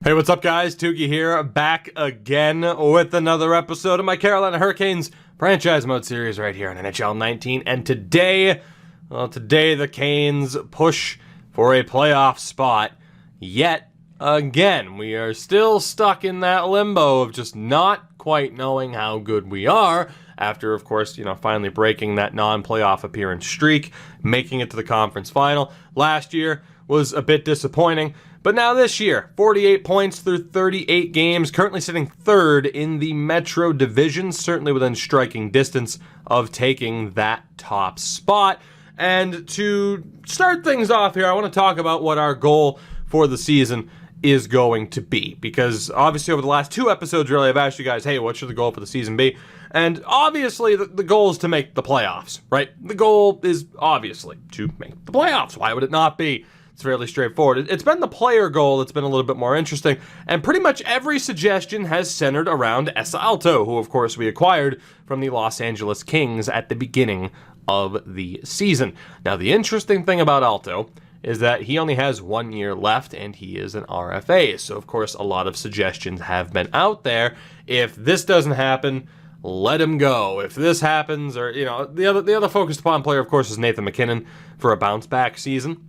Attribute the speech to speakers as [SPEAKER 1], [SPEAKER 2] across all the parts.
[SPEAKER 1] Hey, what's up, guys? Tuki here, back again with another episode of my Carolina Hurricanes franchise mode series right here on NHL 19. And today the Canes push for a playoff spot. Yet again, we are still stuck in that limbo of just not quite knowing how good we are. After, of course, finally breaking that non-playoff appearance streak, making it to the conference final. Last year was a bit disappointing. But now this year, 48 points through 38 games, currently sitting third in the Metro Division, certainly within striking distance of taking that top spot. And to start things off here, I want to talk about what our goal for the season is going to be. Because obviously over the last two episodes, really, I've asked you guys, hey, what should the goal for the season be? And obviously the goal is to make the playoffs, right? The goal is obviously to make the playoffs. Why would it not be? It's fairly straightforward. It's been the player goal that's been a little bit more interesting, and pretty much every suggestion has centered around Esa Alto, who of course we acquired from the Los Angeles Kings at the beginning of the season. Now, the interesting thing about Alto is that he only has 1 year left, and he is an RFA, so of course a lot of suggestions have been out there. If this doesn't happen, let him go. If this happens, or the other focused upon player, of course, is Nathan Mackinnon for a bounce back season.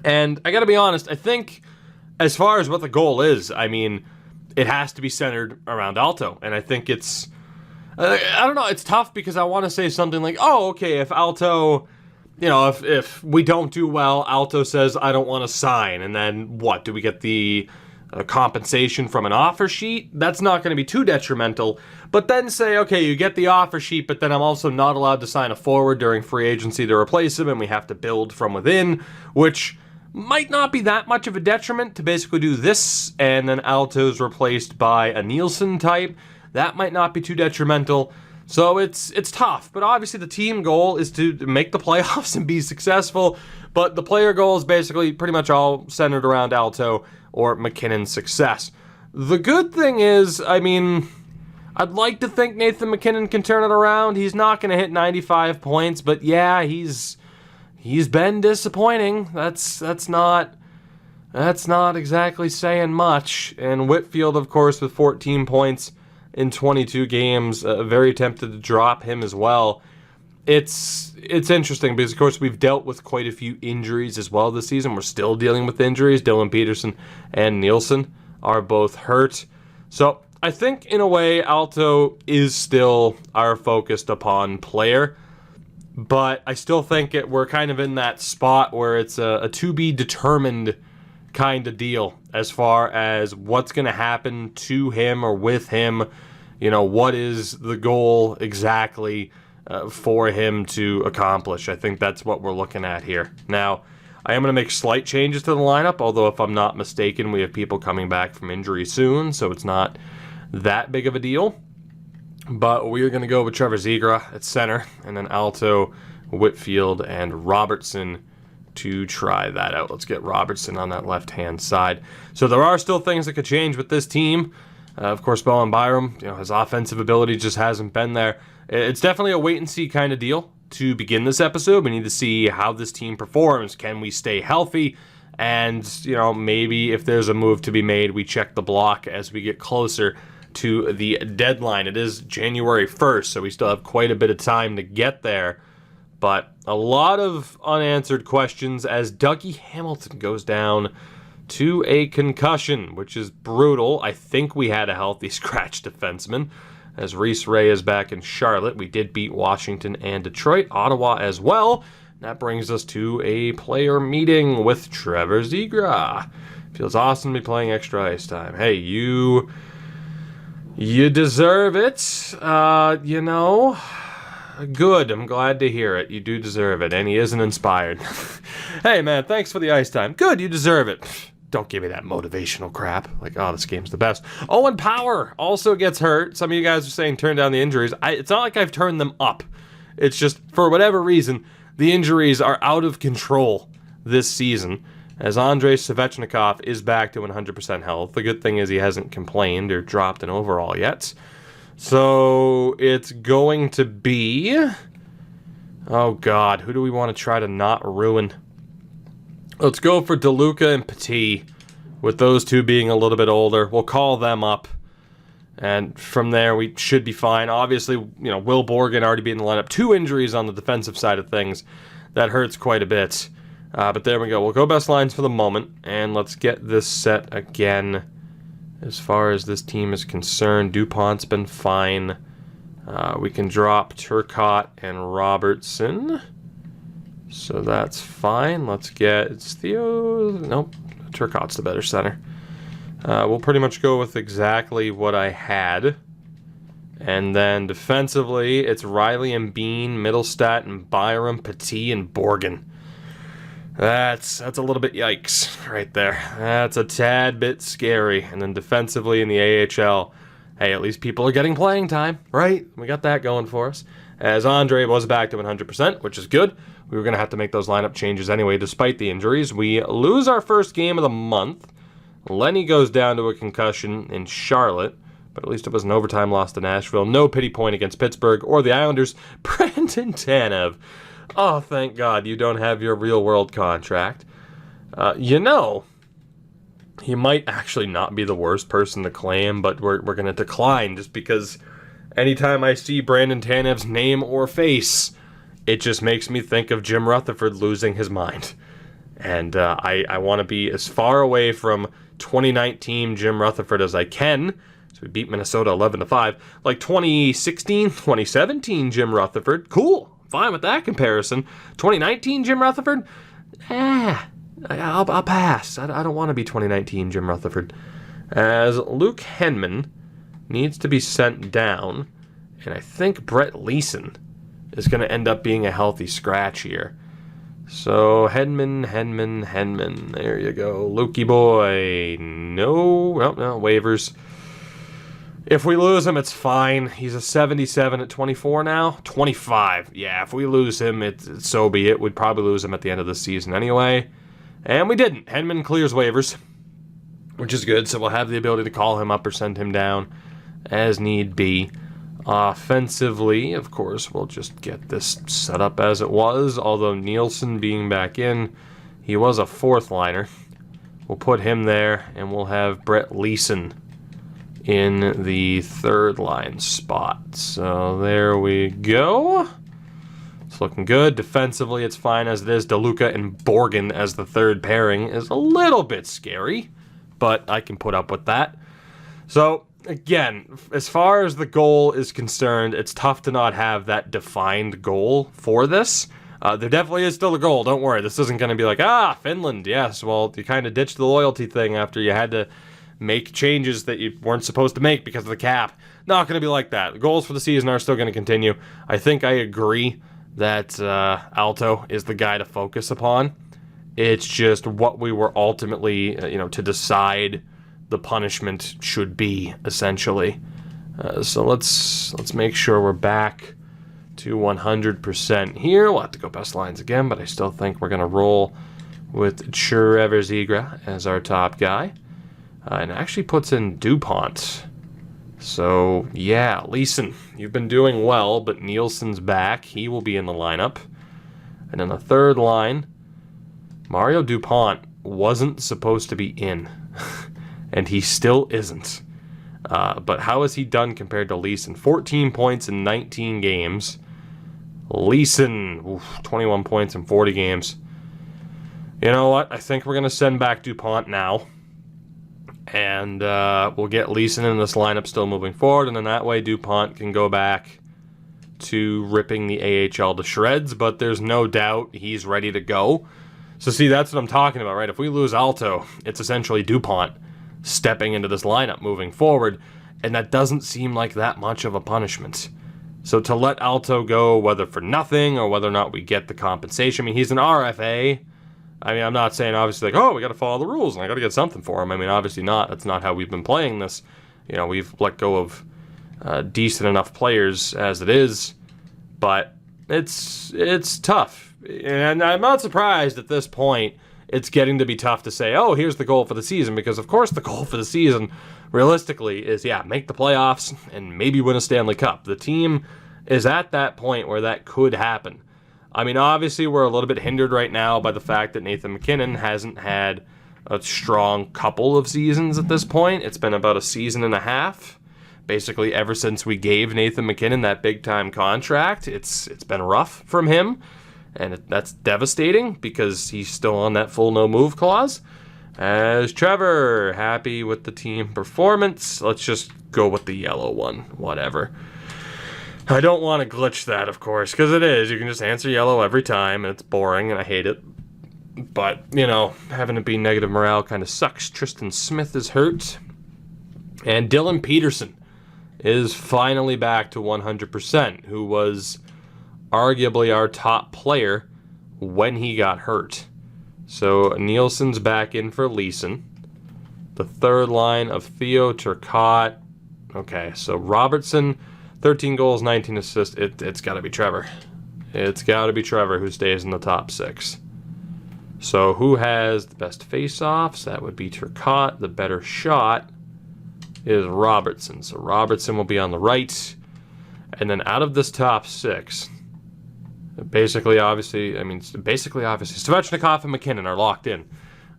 [SPEAKER 1] And I gotta be honest, I think as far as what the goal is, it has to be centered around Alto. And I think it's, I don't know, it's tough because I want to say something like, oh, okay, if Alto, if we don't do well, Alto says, I don't want to sign. And then what? Do we get the compensation from an offer sheet? That's not going to be too detrimental. But then say, okay, you get the offer sheet, but then I'm also not allowed to sign a forward during free agency to replace him, and we have to build from within, which might not be that much of a detriment to basically do this, and then Alto's replaced by a Nielsen type. That might not be too detrimental. So it's tough, but obviously the team goal is to make the playoffs and be successful, but the player goal is basically pretty much all centered around Alto or McKinnon's success. The good thing is, I'd like to think Nathan Mackinnon can turn it around. He's not going to hit 95 points, but yeah, he's been disappointing. That's not exactly saying much. And Whitfield, of course, with 14 points in 22 games, very tempted to drop him as well. It's interesting because, of course, we've dealt with quite a few injuries as well this season. We're still dealing with injuries. Dylan Peterson and Nielsen are both hurt. So I think, in a way, Alto is still our focused upon player. But I still think we're kind of in that spot where it's a to-be-determined kind of deal as far as what's going to happen to him or with him. What is the goal exactly for him to accomplish? I think that's what we're looking at here. Now, I am going to make slight changes to the lineup, although if I'm not mistaken, we have people coming back from injury soon, so it's not that big of a deal. But we are going to go with Trevor Zegras at center, and then Alto, Whitfield, and Robertson to try that out. Let's get Robertson on that left-hand side. So there are still things that could change with this team. Of course, Bowen Byram, his offensive ability just hasn't been there. It's definitely a wait-and-see kind of deal to begin this episode. We need to see how this team performs. Can we stay healthy? And, maybe if there's a move to be made, we check the block as we get closer to the deadline. It is January 1st, so we still have quite a bit of time to get there. But a lot of unanswered questions as Dougie Hamilton goes down to a concussion, which is brutal. I think we had a healthy scratch defenseman, as Reese Ray is back in Charlotte. We did beat Washington and Detroit, Ottawa as well. That brings us to a player meeting with Trevor Zegras. Feels awesome to be playing extra ice time. Hey, you deserve it. Good. I'm glad to hear it. You do deserve it, and he isn't inspired. Hey, man, thanks for the ice time. Good, you deserve it. Don't give me that motivational crap. Like, oh, this game's the best. Owen Power also gets hurt. Some of you guys are saying turn down the injuries. It's not like I've turned them up. It's just, for whatever reason, the injuries are out of control this season, as Andrei Svechnikov is back to 100% health. The good thing is he hasn't complained or dropped an overall yet. So it's going to be... Oh, God. Who do we want to try to not ruin? Let's go for DeLuca and Petit with those two being a little bit older. We'll call them up. And from there, we should be fine. Obviously, Will Borgen already being in the lineup. 2 injuries on the defensive side of things. That hurts quite a bit. But there we go. We'll go best lines for the moment. And let's get this set again. As far as this team is concerned, DuPont's been fine. We can drop Turcotte and Robertson. So that's fine. Let's get... It's Theo... Nope. Turcotte's the better center. We'll pretty much go with exactly what I had. And then defensively, it's Riley and Bean, Middlestat and Byram, Petit and Borgen. That's a little bit yikes right there. That's a tad bit scary. And then defensively in the AHL, hey, at least people are getting playing time, right? We got that going for us. As Andre was back to 100%, which is good. We were going to have to make those lineup changes anyway, despite the injuries. We lose our first game of the month. Lenny goes down to a concussion in Charlotte, but at least it was an overtime loss to Nashville. No pity point against Pittsburgh or the Islanders. Brandon Tanev. Oh, thank God you don't have your real-world contract. He might actually not be the worst person to claim, but we're going to decline just because anytime I see Brandon Tanev's name or face, it just makes me think of Jim Rutherford losing his mind. And I want to be as far away from 2019 Jim Rutherford as I can. So we beat Minnesota 11-5. Like 2016, 2017 Jim Rutherford. Cool. Fine with that comparison. 2019 Jim Rutherford? I'll pass. I don't want to be 2019 Jim Rutherford. As Luke Henman needs to be sent down. And I think Brett Leeson is going to end up being a healthy scratch here. So, Henman. There you go. Lukey boy. No, waivers. If we lose him, it's fine. He's a 77 at 24 now. 25. Yeah, if we lose him, so be it. We'd probably lose him at the end of the season anyway. And we didn't. Henman clears waivers, which is good. So we'll have the ability to call him up or send him down as need be. Offensively, of course, we'll just get this set up as it was. Although Nielsen being back in, he was a 4th liner. We'll put him there, and we'll have Brett Leeson in the 3rd line spot. So there we go. It's looking good. Defensively, it's fine as it is. DeLuca and Borgen as the 3rd pairing is a little bit scary, but I can put up with that. So, again, as far as the goal is concerned, it's tough to not have that defined goal for this. There definitely is still a goal. Don't worry. This isn't going to be like, Finland, yes. Well, you kind of ditched the loyalty thing after you had to make changes that you weren't supposed to make because of the cap. Not going to be like that. The goals for the season are still going to continue. I think I agree that Alto is the guy to focus upon. It's just what we were ultimately, to decide the punishment should be, essentially. So let's make sure we're back to 100% here. We'll have to go best lines again, but I still think we're going to roll with Trevor Zegras as our top guy. And actually puts in DuPont. So, yeah, Leeson, you've been doing well, but Nielsen's back. He will be in the lineup. And in the 3rd line, Mario DuPont wasn't supposed to be in. And he still isn't. But how has he done compared to Leeson? 14 points in 19 games. Leeson, 21 points in 40 games. You know what? I think we're going to send back DuPont now. And we'll get Leeson in this lineup still moving forward. And then that way DuPont can go back to ripping the AHL to shreds. But there's no doubt he's ready to go. So see, that's what I'm talking about, right? If we lose Alto, it's essentially DuPont stepping into this lineup moving forward. And that doesn't seem like that much of a punishment. So to let Alto go, whether for nothing or whether or not we get the compensation. I mean, he's an RFA. I mean, I'm not saying obviously like, we got to follow the rules and I got to get something for him. I mean, obviously not. That's not how we've been playing this. We've let go of decent enough players as it is, but it's tough. And I'm not surprised at this point it's getting to be tough to say, here's the goal for the season, because of course the goal for the season realistically is, make the playoffs and maybe win a Stanley Cup. The team is at that point where that could happen. I mean, obviously, we're a little bit hindered right now by the fact that Nathan Mackinnon hasn't had a strong couple of seasons at this point. It's been about a season and a half. Basically, ever since we gave Nathan MacKinnon that big-time contract, it's been rough from him. And that's devastating because he's still on that full no-move clause. As Trevor, happy with the team performance. Let's just go with the yellow one. Whatever. I don't want to glitch that, of course, because it is. You can just answer yellow every time, and it's boring, and I hate it. But, you know, having it be negative morale kind of sucks. Tristan Smith is hurt. And Dylan Peterson is finally back to 100%, who was arguably our top player when he got hurt. So Nielsen's back in for Leeson. The third line of Theo Turcotte. Okay, so Robertson, 13 goals, 19 assists. It's got to be Trevor. It's got to be Trevor who stays in the top 6. So who has the best face-offs? That would be Turcotte. The better shot is Robertson. So Robertson will be on the right. And then out of this top 6, Svechnikov and MacKinnon are locked in.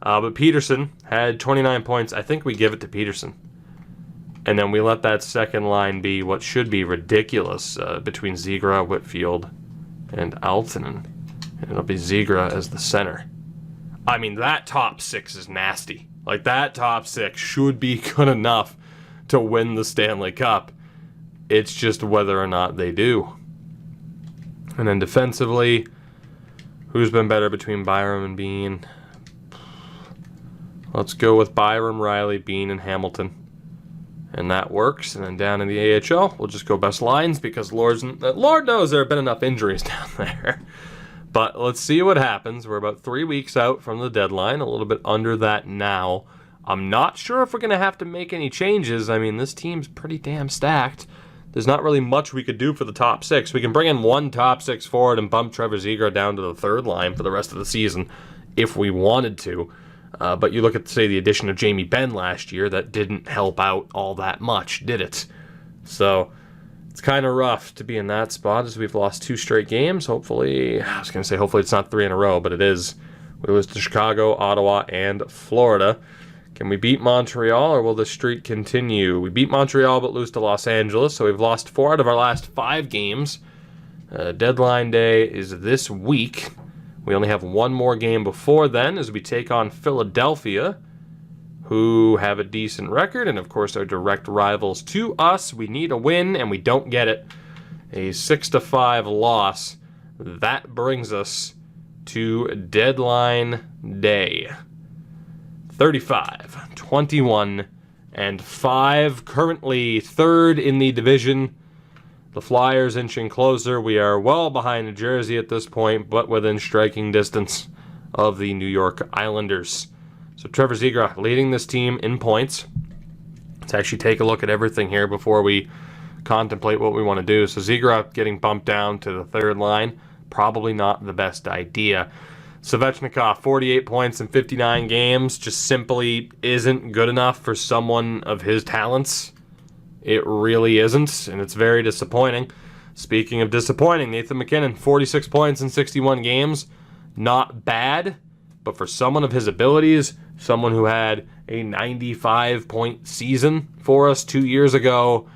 [SPEAKER 1] But Peterson had 29 points. I think we give it to Peterson. And then we let that second line be what should be ridiculous between Zegra, Whitfield, and Aaltonen. And it'll be Zegra as the center. I mean, that top 6 is nasty. Like, that top 6 should be good enough to win the Stanley Cup. It's just whether or not they do. And then defensively, who's been better between Byram and Bean? Let's go with Byram, Riley, Bean, and Hamilton. And that works. And then down in the AHL, we'll just go best lines because Lord knows there have been enough injuries down there. But let's see what happens. We're about 3 weeks out from the deadline, a little bit under that now. I'm not sure if we're going to have to make any changes. I mean, this team's pretty damn stacked. There's not really much we could do for the top 6. We can bring in one top 6 forward and bump Trevor Zegras down to the third line for the rest of the season if we wanted to. But you look at, say, the addition of Jamie Benn last year, that didn't help out all that much, did it? So it's kind of rough to be in that spot as we've lost 2 straight games. Hopefully it's not 3 in a row, but it is. We lose to Chicago, Ottawa, and Florida. Can we beat Montreal, or will the streak continue? We beat Montreal but lose to Los Angeles, so we've lost 4 out of our last 5 games. Deadline day is this week. We only have one more game before then as we take on Philadelphia, who have a decent record, and of course are direct rivals to us. We need a win, and we don't get it. A 6-5 loss. That brings us to deadline day. 35, 21, and 5. Currently third in the division. The Flyers inching closer. We are well behind New Jersey at this point, but within striking distance of the New York Islanders. So Trevor Zegras leading this team in points. Let's actually take a look at everything here before we contemplate what we want to do. So Zegras getting bumped down to the third line, probably not the best idea. Svechnikov, 48 points in 59 games, just simply isn't good enough for someone of his talents. It really isn't, and it's very disappointing. Speaking of disappointing, Nathan MacKinnon, 46 points in 61 games. Not bad, but for someone of his abilities, someone who had a 95-point season for us 2 years ago,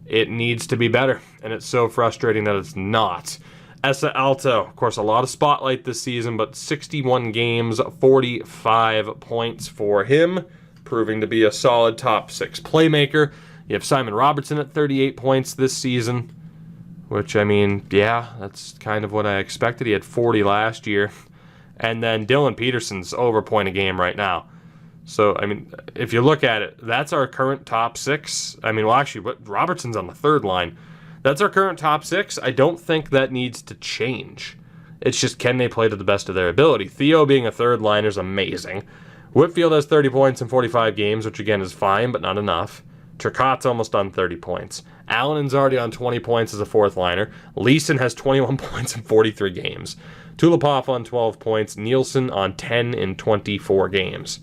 [SPEAKER 1] it needs to be better, and it's so frustrating that it's not. Esa Alto, of course, a lot of spotlight this season, but 61 games, 45 points for him, proving to be a solid top 6 playmaker. You have Simon Robertson at 38 points this season, which, I mean, yeah, that's kind of what I expected. He had 40 last year. And then Dylan Peterson's over a point a game right now. So, I mean, if you look at it, that's our current top 6. I mean, well, actually, Robertson's on the third line. That's our current top 6. I don't think that needs to change. It's just, can they play to the best of their ability? Theo being a third liner is amazing. Whitfield has 30 points in 45 games, which again is fine, but not enough. Turcotte's almost on 30 points. Allen's already on 20 points as a fourth liner. Leeson has 21 points in 43 games. Tulipov on 12 points. Nielsen on 10 in 24 games.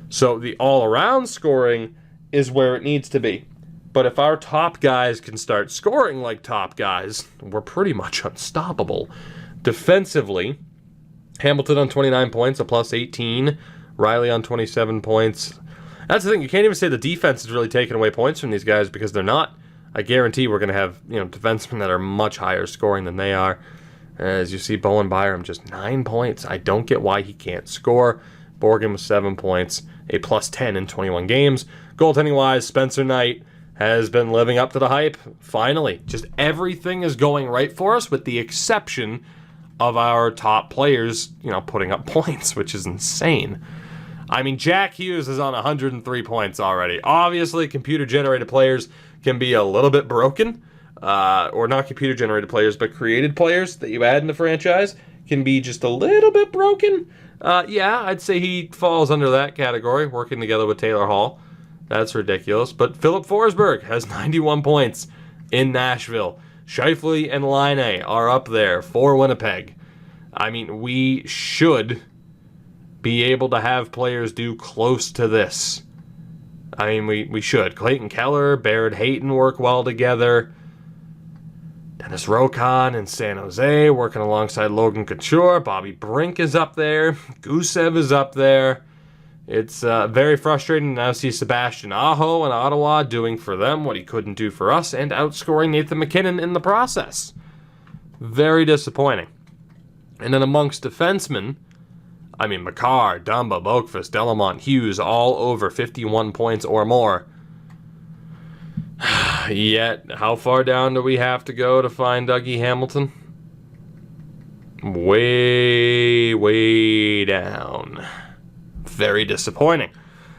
[SPEAKER 1] So the all-around scoring is where it needs to be. But if our top guys can start scoring like top guys, we're pretty much unstoppable. Defensively, Hamilton on 29 points, a plus 18. Riley on 27 points. That's the thing. You can't even say the defense is really taking away points from these guys because they're not. I guarantee we're going to have defensemen that are much higher scoring than they are. As you see, Bowen Byram just 9 points. I don't get why he can't score. Borgen with 7 points, a plus 10 in 21 games. Goaltending-wise, Spencer Knight has been living up to the hype. Finally, just everything is going right for us with the exception of our top players, putting up points, which is insane. I mean, Jack Hughes is on 103 points already. Obviously, computer-generated players can be a little bit broken. Or not computer-generated players, but created players that you add in the franchise can be just a little bit broken. Yeah, I'd say he falls under that category, working together with Taylor Hall. That's ridiculous. But Philip Forsberg has 91 points in Nashville. Scheifele and Laine are up there for Winnipeg. I mean, we should be able to have players do close to this. I mean, we should. Clayton Keller, Barrett Hayton work well together. Dennis Rokon in San Jose working alongside Logan Couture. Bobby Brink is up there. Gusev is up there. It's very frustrating to now see Sebastian Aho in Ottawa doing for them what he couldn't do for us and outscoring Nathan Mackinnon in the process. Very disappointing. And then amongst defensemen, I mean, Makar, Dumba, Boakfist, Delamont, Hughes, all over 51 points or more. Yet, how far down do we have to go to find Dougie Hamilton? Way, way down. Very disappointing.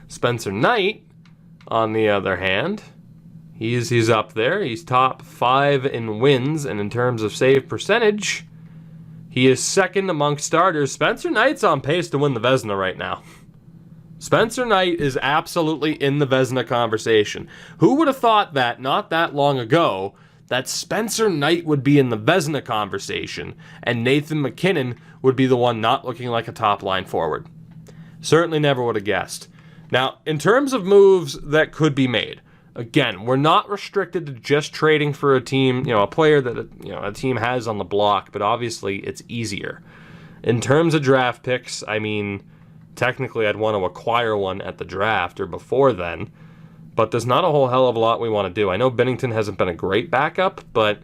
[SPEAKER 1] Spencer Knight, on the other hand, he's up there. He's top 5 in wins, and in terms of save percentage, he is second amongst starters. Spencer Knight's on pace to win the Vezina right now. Spencer Knight is absolutely in the Vezina conversation. Who would have thought that not that long ago that Spencer Knight would be in the Vezina conversation and Nathan Mackinnon would be the one not looking like a top-line forward? Certainly never would have guessed. Now, in terms of moves that could be made, again, we're not restricted to just trading for a team, a player that a team has on the block, but obviously it's easier. In terms of draft picks, I mean, technically I'd want to acquire one at the draft or before then, but there's not a whole hell of a lot we want to do. I know Binnington hasn't been a great backup, but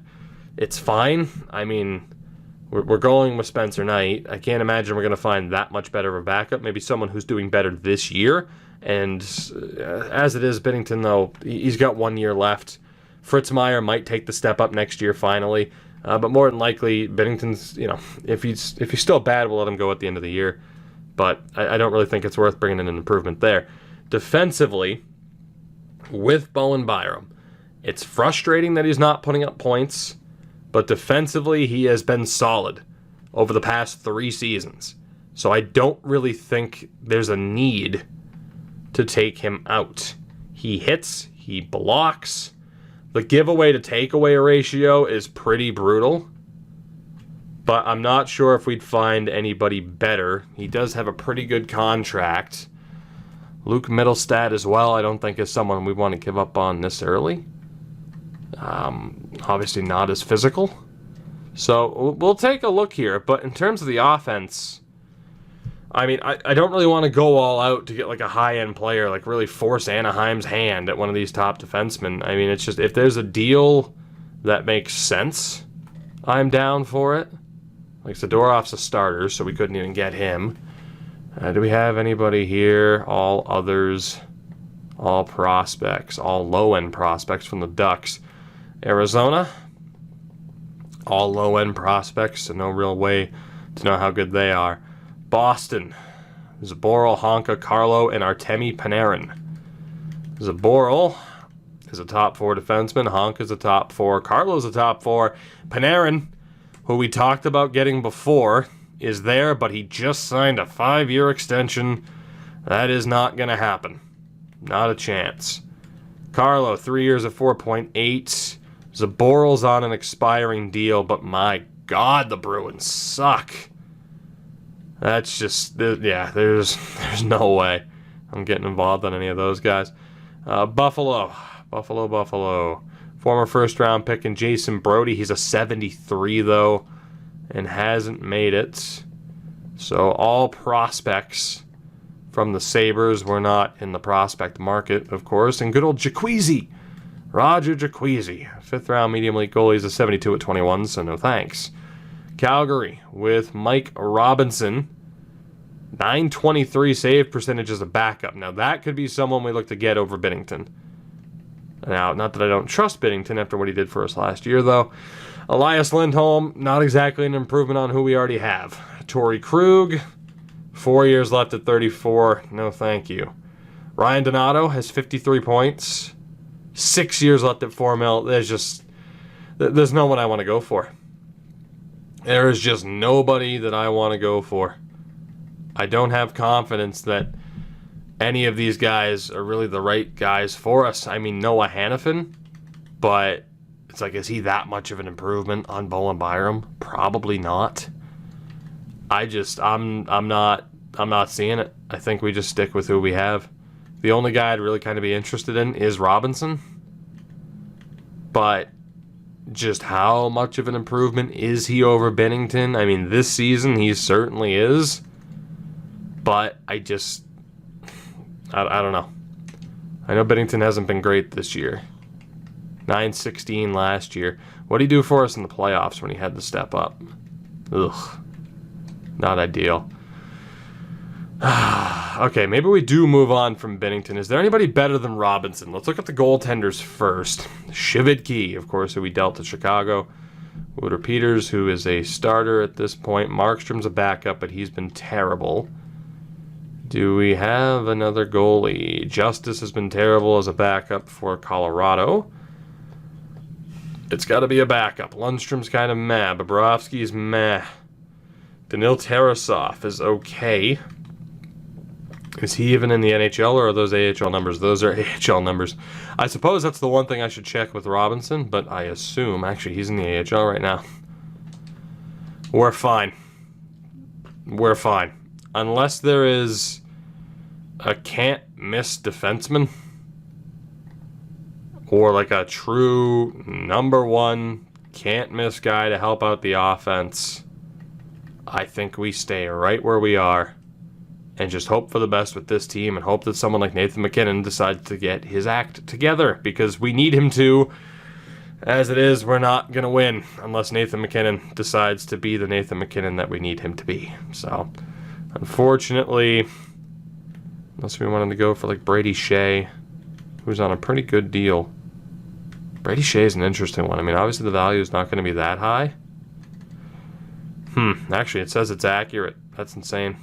[SPEAKER 1] it's fine. I mean, we're going with Spencer Knight. I can't imagine we're going to find that much better of a backup. Maybe someone who's doing better this year. And as it is, Binnington, though, he's got 1 year left. Fritz Meyer might take the step up next year finally. But more than likely, Binnington's, if he's still bad, we'll let him go at the end of the year. But I don't really think it's worth bringing in an improvement there. Defensively, with Bowen Byram, it's frustrating that he's not putting up points, but defensively he has been solid over the past 3 seasons. So I don't really think there's a need to take him out. He hits, he blocks. The giveaway to takeaway ratio is pretty brutal. But I'm not sure if we'd find anybody better. He does have a pretty good contract. Luke Mittelstadt as well, I don't think is someone we want to give up on this early. Obviously not as physical. So we'll take a look here. But in terms of the offense, I mean, I don't really want to go all out to get like a high-end player, like really force Anaheim's hand at one of these top defensemen. I mean, it's just, if there's a deal that makes sense, I'm down for it. Like, Zadorov's a starter, so we couldn't even get him. Do we have anybody here? All others, all prospects, all low-end prospects from the Ducks. Arizona, all low-end prospects, so no real way to know how good they are. Boston, Zaboral, Honka, Carlo, and Artemi Panarin. Zaboral is a top 4 defenseman. Honka's a top 4. Carlo's a top 4. Panarin, who we talked about getting before, is there, but he just signed a 5-year extension. That is not going to happen. Not a chance. Carlo, 3 years at 4.8. Zaboral's on an expiring deal, but my God, the Bruins suck. That's just, yeah, there's no way I'm getting involved on any of those guys. Buffalo. Former first-round pick in Jason Brody. He's a 73, though, and hasn't made it. So all prospects from the Sabres. We're not in the prospect market, of course. And good old Jaqueezy, Roger Jaqueezy, 5th round medium league goalie. He's a 72 at 21, so no thanks. Calgary with Mike Robinson, 923 save percentage as a backup. Now that could be someone we look to get over Binnington. Now, not that I don't trust Binnington after what he did for us last year, though. Elias Lindholm, not exactly an improvement on who we already have. Torrey Krug, 4 years left at 34. No thank you. Ryan Donato has 53 points. 6 years left at 4 mil. There's no one I want to go for. There is just nobody that I want to go for. I don't have confidence that any of these guys are really the right guys for us. I mean, Noah Hannafin, but it's like, is he that much of an improvement on Bowen Byram? Probably not. I'm not seeing it. I think we just stick with who we have. The only guy I'd really kind of be interested in is Robinson. But just how much of an improvement is he over Binnington? I mean, this season he certainly is. But I don't know. I know Binnington hasn't been great this year. 916 last year. What did he do for us in the playoffs when he had to step up? Ugh. Not ideal. Okay, maybe we do move on from Binnington. Is there anybody better than Robinson? Let's look at the goaltenders first. Shivitke, of course, who we dealt to Chicago. Wooter Peters, who is a starter at this point. Markstrom's a backup, but he's been terrible. Do we have another goalie? Justice has been terrible as a backup for Colorado. It's got to be a backup. Lundstrom's kind of meh. Bobrovsky's meh. Danil Tarasov is okay. Is he even in the NHL, or are those AHL numbers? Those are AHL numbers. I suppose that's the one thing I should check with Robinson, but I assume, actually, he's in the AHL right now. We're fine. We're fine. Unless there is a can't-miss defenseman, or like a true number one can't-miss guy to help out the offense, I think we stay right where we are and just hope for the best with this team and hope that someone like Nathan Mackinnon decides to get his act together, because we need him to. As it is, we're not going to win unless Nathan MacKinnon decides to be the Nathan MacKinnon that we need him to be. So, unfortunately, unless we wanted to go for like Brady Shea, who's on a pretty good deal. Brady Shea is an interesting one. I mean, obviously the value is not going to be that high. Actually, it says it's accurate. That's insane.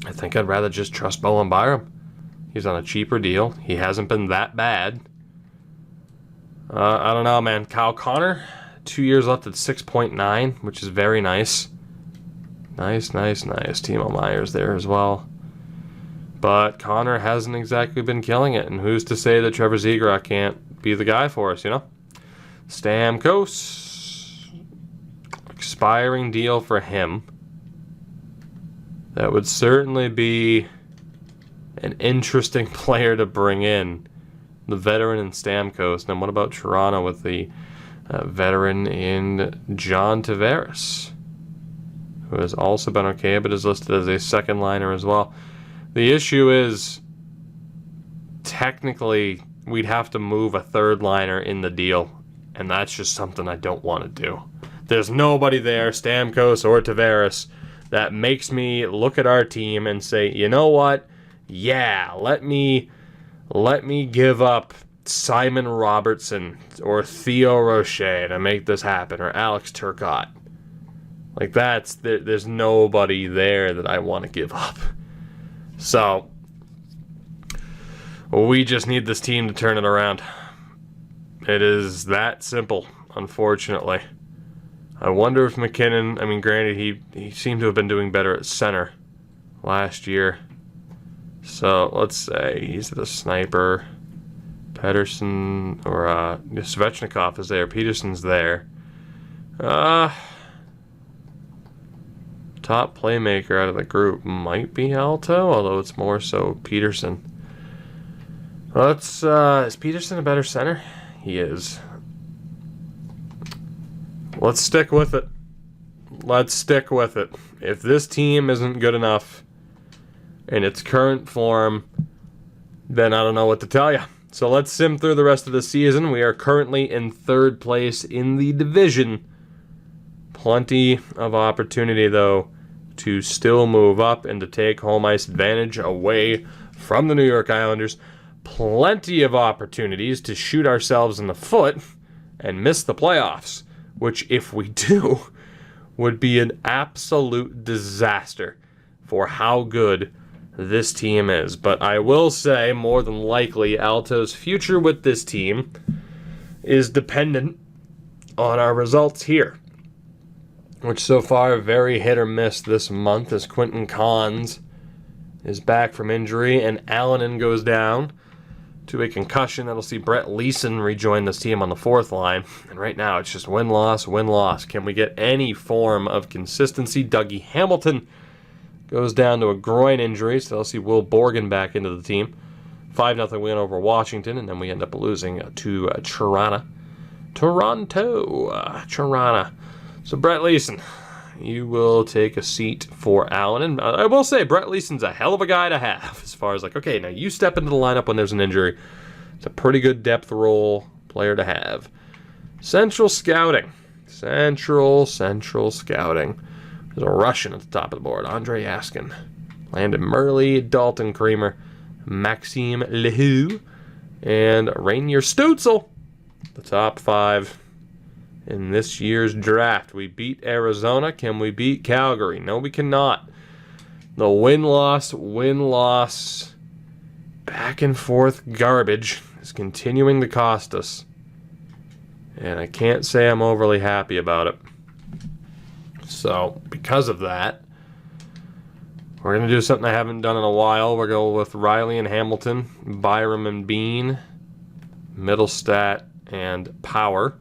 [SPEAKER 1] I think I'd rather just trust Bowen Byram. He's on a cheaper deal. He hasn't been that bad. I don't know, man. Kyle Connor, 2 years left at 6.9, which is very nice. Nice. Timo Myers there as well. But Connor hasn't exactly been killing it, and who's to say that Trevor Zegras can't be the guy for us, you know? Stamkos, expiring deal for him. That would certainly be an interesting player to bring in. The veteran in Stamkos. Then what about Toronto with the veteran in John Tavares, who has also been okay, but is listed as a second liner as well. The issue is, technically, we'd have to move a third liner in the deal, and that's just something I don't want to do. There's nobody there, Stamkos or Tavares, that makes me look at our team and say, you know what? Yeah, let me give up Simon Robertson or Theo Rocher to make this happen, or Alex Turcotte. Like, there's nobody there that I want to give up. So, we just need this team to turn it around. It is that simple, unfortunately. I wonder if MacKinnon, I mean, granted, he seemed to have been doing better at center last year. So, let's say he's the sniper. Pedersen, or Svechnikov is there. Peterson's there. Top playmaker out of the group might be Alto, although it's more so Peterson. Is Peterson a better center? He is. Let's stick with it. If this team isn't good enough in its current form, then I don't know what to tell you. So let's sim through the rest of the season. We are currently in 3rd place in the division. Plenty of opportunity, though, to still move up and to take home ice advantage away from the New York Islanders. Plenty of opportunities to shoot ourselves in the foot and miss the playoffs, which, if we do, would be an absolute disaster for how good this team is. But I will say, more than likely, Aalto's future with this team is dependent on our results here, which so far very hit or miss this month, as Quentin Kahns is back from injury and Allen goes down to a concussion. That'll see Brett Leeson rejoin this team on the 4th line. And right now it's just win-loss, win-loss. Can we get any form of consistency? Dougie Hamilton goes down to a groin injury, so they'll see Will Borgen back into the team. 5-0 win over Washington, and then we end up losing to Toronto. So Brett Leeson, you will take a seat for Allen. And I will say, Brett Leeson's a hell of a guy to have, as far as like, okay, now you step into the lineup when there's an injury. It's a pretty good depth role player to have. Central scouting. Central scouting. There's a Russian at the top of the board. Andre Askin. Landon Murley, Dalton Creamer, Maxime Lehoux, and Rainier Stutzel. The top 5 in this year's draft. We beat Arizona. Can we beat Calgary? No, we cannot. The win-loss, back and forth garbage is continuing to cost us. And I can't say I'm overly happy about it. So, because of that, we're going to do something I haven't done in a while. We're going with Riley and Hamilton, Byram and Bean, Middlestat and Power.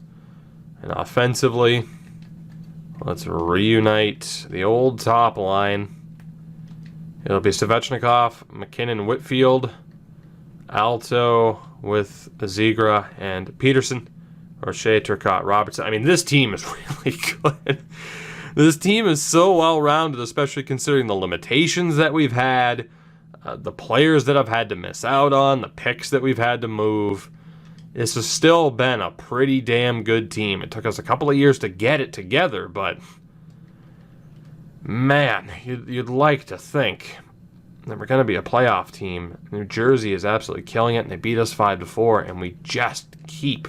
[SPEAKER 1] And offensively, let's reunite the old top line. It'll be Svechnikov, McKinnon, Whitfield, Aalto with Zigra and Peterson, Roche, Turcotte, Robertson. I mean, this team is really good. This team is so well-rounded, especially considering the limitations that we've had, the players that I've had to miss out on, the picks that we've had to move. This has still been a pretty damn good team. It took us a couple of years to get it together, but man, you'd like to think that we're going to be a playoff team. New Jersey is absolutely killing it, and they beat us 5-4, and we just keep,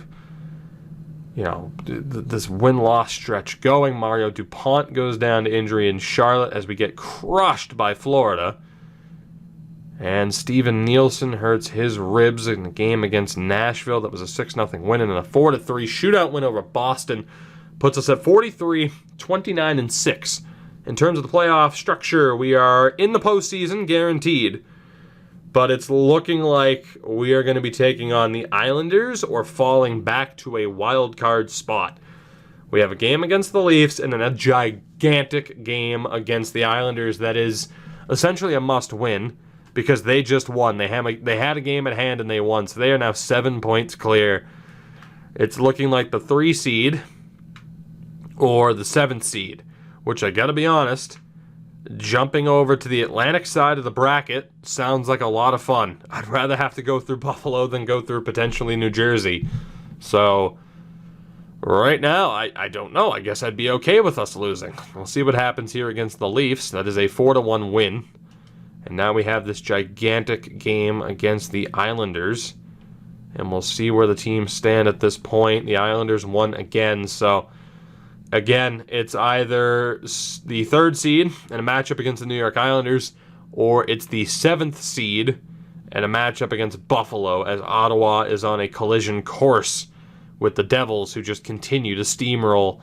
[SPEAKER 1] this win-loss stretch going. Mario Dupont goes down to injury in Charlotte as we get crushed by Florida. And Steven Nielsen hurts his ribs in the game against Nashville. That was a 6-0 win, and a 4-3 shootout win over Boston puts us at 43, 29, and 6. In terms of the playoff structure, we are in the postseason, guaranteed. But it's looking like we are going to be taking on the Islanders or falling back to a wild card spot. We have a game against the Leafs and then a gigantic game against the Islanders that is essentially a must-win, because they just won. They had a game at hand and they won, so they are now 7 points clear. It's looking like the 3 seed or the 7th seed, which I gotta be honest, jumping over to the Atlantic side of the bracket sounds like a lot of fun. I'd rather have to go through Buffalo than go through potentially New Jersey. So right now, I don't know. I guess I'd be okay with us losing. We'll see what happens here against the Leafs. That is a 4-1 win. And now we have this gigantic game against the Islanders. And we'll see where the teams stand at this point. The Islanders won again. So, again, it's either the 3rd seed and a matchup against the New York Islanders, or it's the 7th seed and a matchup against Buffalo, as Ottawa is on a collision course with the Devils, who just continue to steamroll.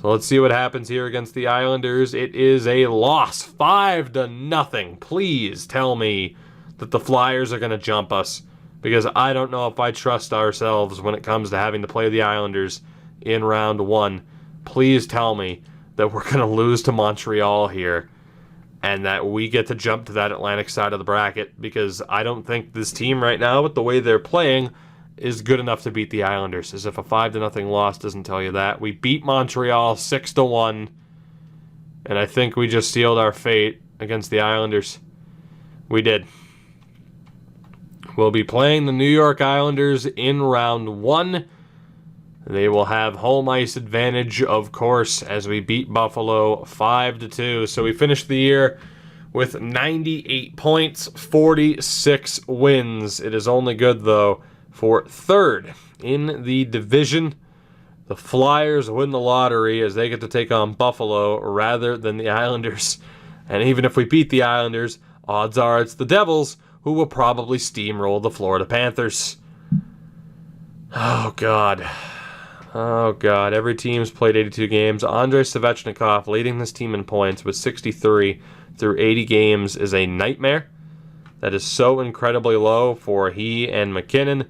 [SPEAKER 1] So let's see what happens here against the Islanders. It is a loss, 5-0. Please tell me that the Flyers are going to jump us, because I don't know if I trust ourselves when it comes to having to play the Islanders in round 1. Please tell me that we're going to lose to Montreal here and that we get to jump to that Atlantic side of the bracket, because I don't think this team right now, with the way they're playing, is good enough to beat the Islanders. As if a 5-0 loss doesn't tell you that. We beat Montreal 6-1, and I think we just sealed our fate against the Islanders. We did. We'll be playing the New York Islanders in round 1. They will have home ice advantage, of course, as we beat Buffalo 5-2. So we finished the year with 98 points, 46 wins. It is only good, though, for third in the division. The Flyers win the lottery as they get to take on Buffalo rather than the Islanders. And even if we beat the Islanders, odds are it's the Devils who will probably steamroll the Florida Panthers. Oh, God. Oh, God. Every team's played 82 games. Andrei Svechnikov leading this team in points with 63 through 80 games is a nightmare. That is so incredibly low for he and Mackinnon.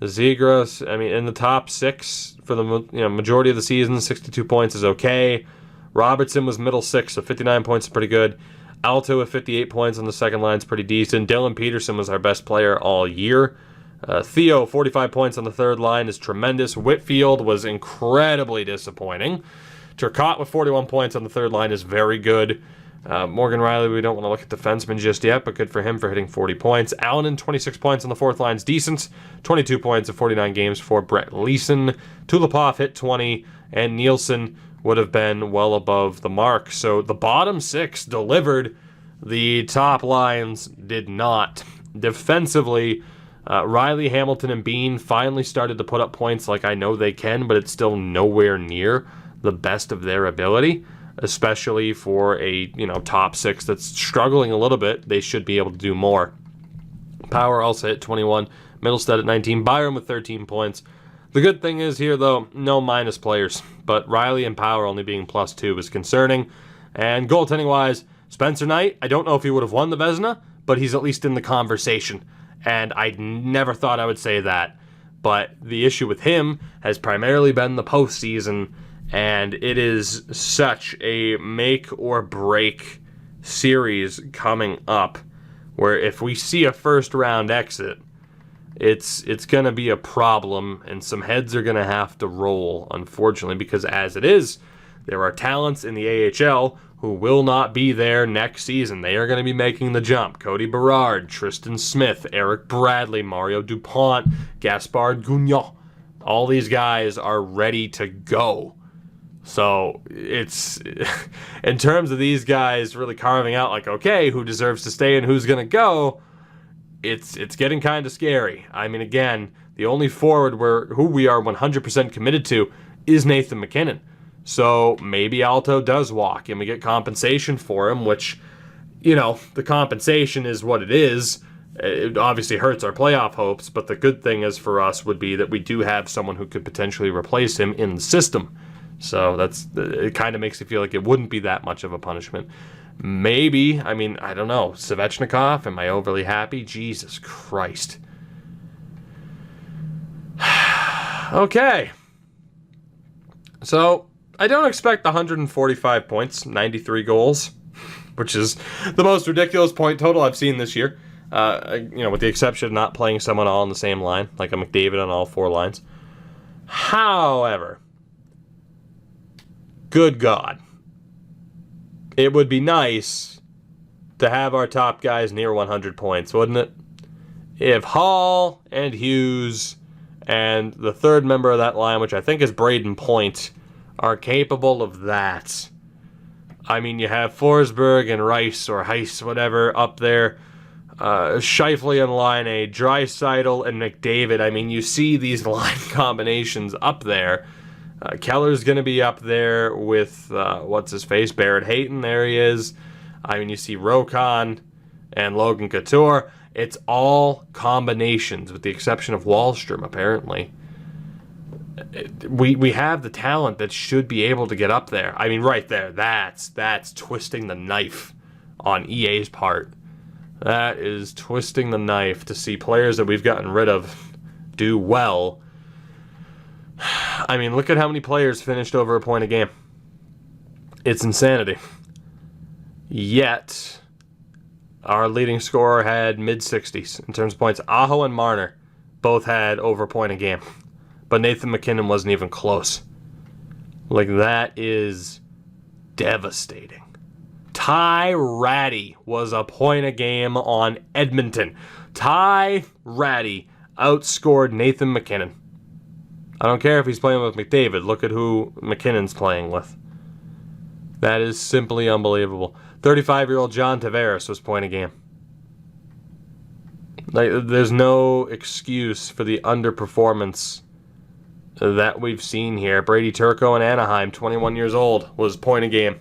[SPEAKER 1] Zegras, I mean, in the top 6 for the majority of the season, 62 points is okay. Robertson was middle 6, so 59 points is pretty good. Alto with 58 points on the second line is pretty decent. Dylan Peterson was our best player all year. Theo, 45 points on the third line is tremendous. Whitfield was incredibly disappointing. Turcotte with 41 points on the third line is very good. Morgan Riley, we don't want to look at defenseman just yet, but good for him for hitting 40 points. Allen, 26 points on the fourth line is decent. 22 points in 49 games for Brett Leeson. Tulipov hit 20, and Nielsen would have been well above the mark. So the bottom 6 delivered. The top lines did not. Defensively, Riley, Hamilton, and Bean finally started to put up points like I know they can, but it's still nowhere near the best of their ability, especially for a top 6 that's struggling a little bit. They should be able to do more. Power also hit 21. Middlestead at 19. Byram with 13 points. The good thing is here, though, no minus players, but Riley and Power only being +2 is concerning. And goaltending-wise, Spencer Knight, I don't know if he would have won the Vezina, but he's at least in the conversation. And I never thought I would say that. But the issue with him has primarily been the postseason, and it is such a make-or-break series coming up, where if we see a first-round exit, it's going to be a problem, and some heads are going to have to roll, unfortunately, because as it is, there are talents in the AHL who will not be there next season. They are going to be making the jump. Cody Berard, Tristan Smith, Eric Bradley, Mario Dupont, Gaspard Gugnon. All these guys are ready to go. So it's, in terms of these guys really carving out, like, okay, who deserves to stay and who's going to go, it's getting kind of scary. I mean, again, the only forward who we are 100% committed to is Nathan Mackinnon. So maybe Alto does walk and we get compensation for him, which, the compensation is what it is. It obviously hurts our playoff hopes, but the good thing is for us would be that we do have someone who could potentially replace him in the system. So it kind of makes it feel like it wouldn't be that much of a punishment. Maybe, I don't know. Svechnikov, am I overly happy? Jesus Christ. Okay. So, I don't expect 145 points, 93 goals, which is the most ridiculous point total I've seen this year. With the exception of not playing someone all on the same line, like a McDavid on all 4 lines. However, good God, it would be nice to have our top guys near 100 points, wouldn't it? If Hall and Hughes and the third member of that line, which I think is Braden Point, are capable of that. I mean, you have Forsberg and Rice or Heiss, whatever, up there. Scheifele in line A, Draisaitl and McDavid. I mean, you see these line combinations up there. Keller's going to be up there with, what's-his-face, Barrett Hayton, there he is. I mean, you see Rokon and Logan Couture. It's all combinations, with the exception of Wallstrom, apparently. We have the talent that should be able to get up there. I mean, right there, that's twisting the knife on EA's part. That is twisting the knife to see players that we've gotten rid of do well. I mean, look at how many players finished over a point a game. It's insanity. Yet, our leading scorer had mid-60s in terms of points. Aho and Marner both had over a point a game. But Nathan Mackinnon wasn't even close. Like, that is devastating. Ty Ratty was a point a game on Edmonton. Ty Ratty outscored Nathan Mackinnon. I don't care if he's playing with McDavid. Look at who McKinnon's playing with. That is simply unbelievable. 35-year-old John Tavares was point a game. Like, there's no excuse for the underperformance that we've seen here. Brady Turco in Anaheim, 21 years old, was point a game.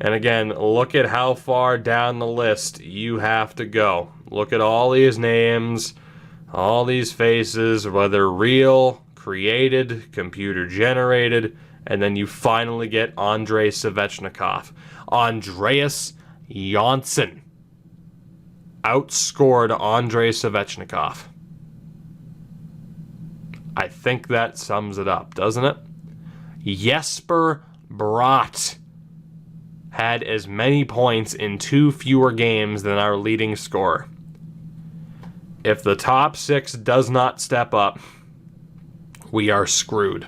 [SPEAKER 1] And again, look at how far down the list you have to go. Look at all these names, all these faces, whether real, created, computer generated, and then you finally get Andrei Svechnikov. Andreas Johnsson outscored Andrei Svechnikov. I think that sums it up, doesn't it? Jesper Bratt had as many points in 2 fewer games than our leading scorer. If the top 6 does not step up, we are screwed.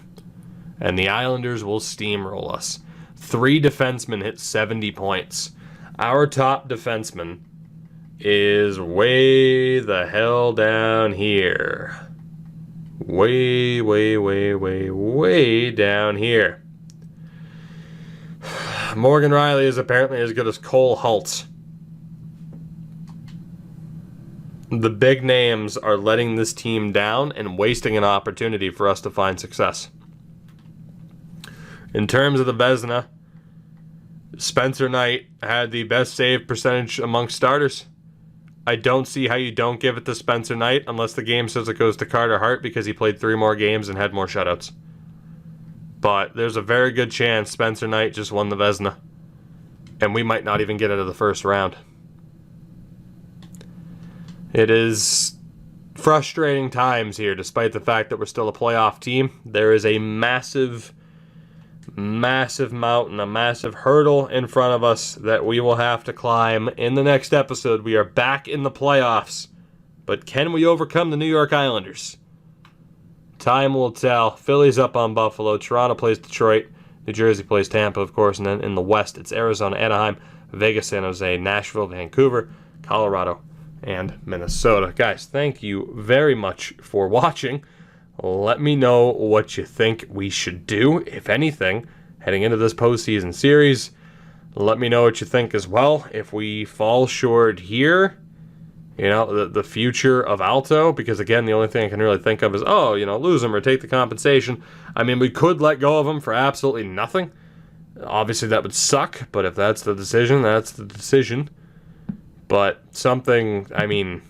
[SPEAKER 1] And the Islanders will steamroll us. 3 defensemen hit 70 points. Our top defenseman is way the hell down here. Way down here. Morgan Riley is apparently as good as Cole Hults. The big names are letting this team down and wasting an opportunity for us to find success. In terms of the Vezina, Spencer Knight had the best save percentage amongst starters. I don't see how you don't give it to Spencer Knight unless the game says it goes to Carter Hart because he played 3 more games and had more shutouts. But there's a very good chance Spencer Knight just won the Vezina. And we might not even get out of the first round. It is frustrating times here, despite the fact that we're still a playoff team. There is a massive mountain, a massive hurdle in front of us that we will have to climb. In the next episode, we are back in the playoffs. But can we overcome the New York Islanders? Time will tell. Philly's up on Buffalo. Toronto plays Detroit. New Jersey plays Tampa, of course. And then in the West, it's Arizona, Anaheim, Vegas, San Jose, Nashville, Vancouver, Colorado, and Minnesota. Guys, thank you very much for watching. Let me know what you think we should do, if anything, heading into this postseason series. Let me know what you think as well. If we fall short here, you know, the future of Alto, because again, the only thing I can really think of is, oh, you know, lose him or take the compensation. I mean, we could let go of him for absolutely nothing. Obviously, that would suck, but if that's the decision, that's the decision. But something, I mean,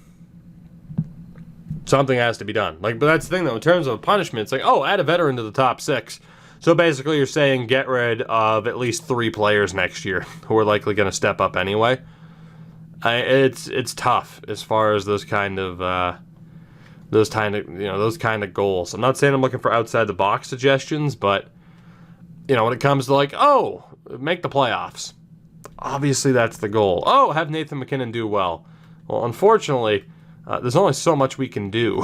[SPEAKER 1] something has to be done. Like, but that's the thing, though, in terms of punishment, it's like, oh, add a veteran to the top 6. So basically, you're saying get rid of at least 3 players next year who are likely going to step up anyway. It's tough as far as those kind of goals. I'm not saying I'm looking for outside the box suggestions, but you know, when it comes to like, oh, make the playoffs, obviously that's the goal. Oh, have Nathan MacKinnon do well. Well, unfortunately, there's only so much we can do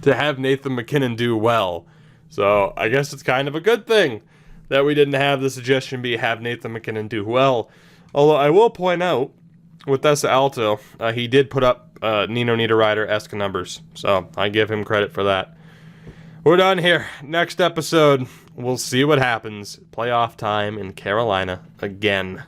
[SPEAKER 1] to have Nathan MacKinnon do well. So I guess it's kind of a good thing that we didn't have the suggestion be have Nathan MacKinnon do well. Although I will point out, with Essa Alto, he did put up Nino Niederreiter-esque numbers. So I give him credit for that. We're done here. Next episode, we'll see what happens. Playoff time in Carolina again.